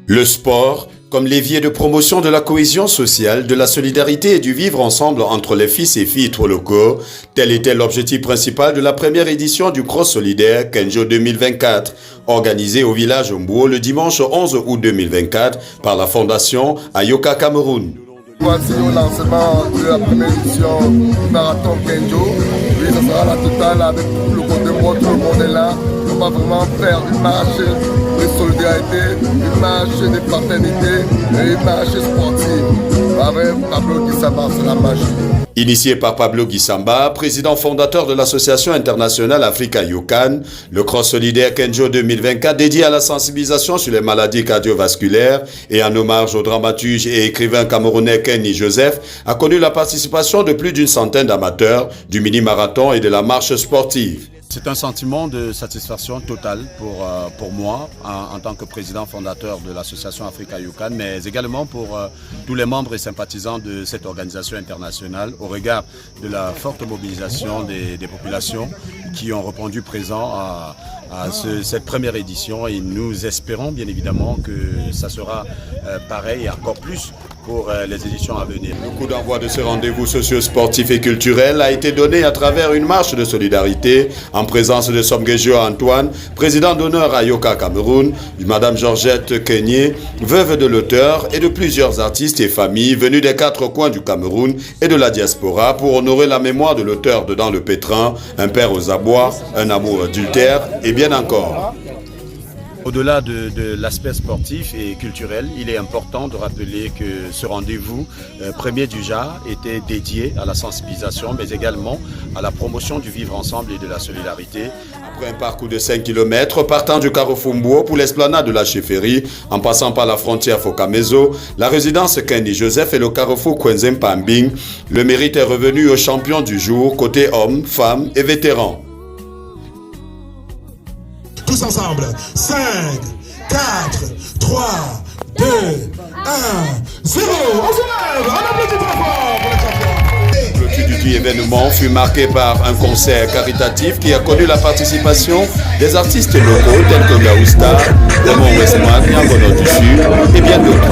Le sport, comme levier de promotion de la cohésion sociale, de la solidarité et du vivre ensemble entre les fils et filles locaux, tel était l'objectif principal de la première édition du Cross solidaire Kenjo 2024, organisé au village Mbuo le dimanche 11 août 2024 par la fondation Ayoka Cameroun. Voici au lancement de la première édition du marathon Kenjo. Oui, ça sera la totale avec tout le côté mot, tout le monde est là. On va vraiment faire une marche de solidarité, une marche de fraternité et une marche sportive. Avec Pablo Guissamba, c'est la marche. Initié par Pablo Guissamba, président fondateur de l'association internationale Africa Yukan, le Cross solidaire Kenjo 2024 dédié à la sensibilisation sur les maladies cardiovasculaires et en hommage au dramaturge et écrivain camerounais Kenny Joseph a connu la participation de plus d'une centaine d'amateurs du mini-marathon et de la marche sportive. C'est un sentiment de satisfaction totale pour moi en tant que président fondateur de l'association Africa Yukan, mais également pour tous les membres et sympathisants de cette organisation internationale au regard de la forte mobilisation des populations qui ont répondu présent à cette première édition, et nous espérons bien évidemment que ça sera pareil et encore plus pour les éditions à venir. Le coup d'envoi de ce rendez-vous socio-sportif et culturel a été donné à travers une marche de solidarité en présence de Somgejo Antoine, président d'honneur à Yoka Cameroun, Madame Georgette Kenyé, veuve de l'auteur, et de plusieurs artistes et familles venus des quatre coins du Cameroun et de la diaspora pour honorer la mémoire de l'auteur de Dans le Pétrin, Un père aux abois, Un amour adultère et bien encore. Au-delà de l'aspect sportif et culturel, il est important de rappeler que ce rendez-vous premier du genre était dédié à la sensibilisation, mais également à la promotion du vivre ensemble et de la solidarité. Après un parcours de 5 km partant du carrefour Mbuo pour l'esplanade de la chefferie, en passant par la frontière Fokamezo, la résidence Kenny Joseph et le carrefour Kwenzem Pambing, le mérite est revenu aux champions du jour, côté hommes, femmes et vétérans. Tous ensemble, 5, 4, 3, 2, 1, 0. On se lève, on applaudit très fort pour les champions. Le clôture du événement fut marqué par un concert caritatif qui a connu la participation des artistes locaux tels que Gaousta, Raymond Westman, Yangono du Sud et bien d'autres.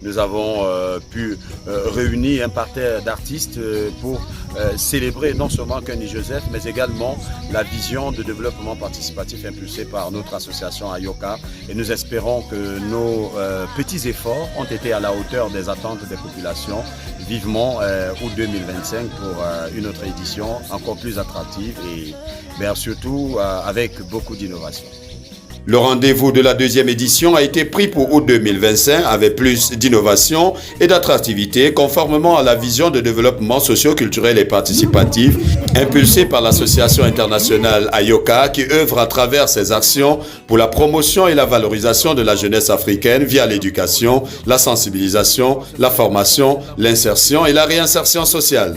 Nous avons pu réunir un parterre d'artistes pour célébrer non seulement Kenny Joseph, mais également la vision de développement participatif impulsée par notre association Ayoka. Et nous espérons que nos petits efforts ont été à la hauteur des attentes des populations. Vivement août 2025 pour une autre édition encore plus attractive et surtout avec beaucoup d'innovation. Le rendez-vous de la deuxième édition a été pris pour août 2025 avec plus d'innovation et d'attractivité conformément à la vision de développement socio-culturel et participatif impulsée par l'association internationale Ayoka qui œuvre à travers ses actions pour la promotion et la valorisation de la jeunesse africaine via l'éducation, la sensibilisation, la formation, l'insertion et la réinsertion sociale.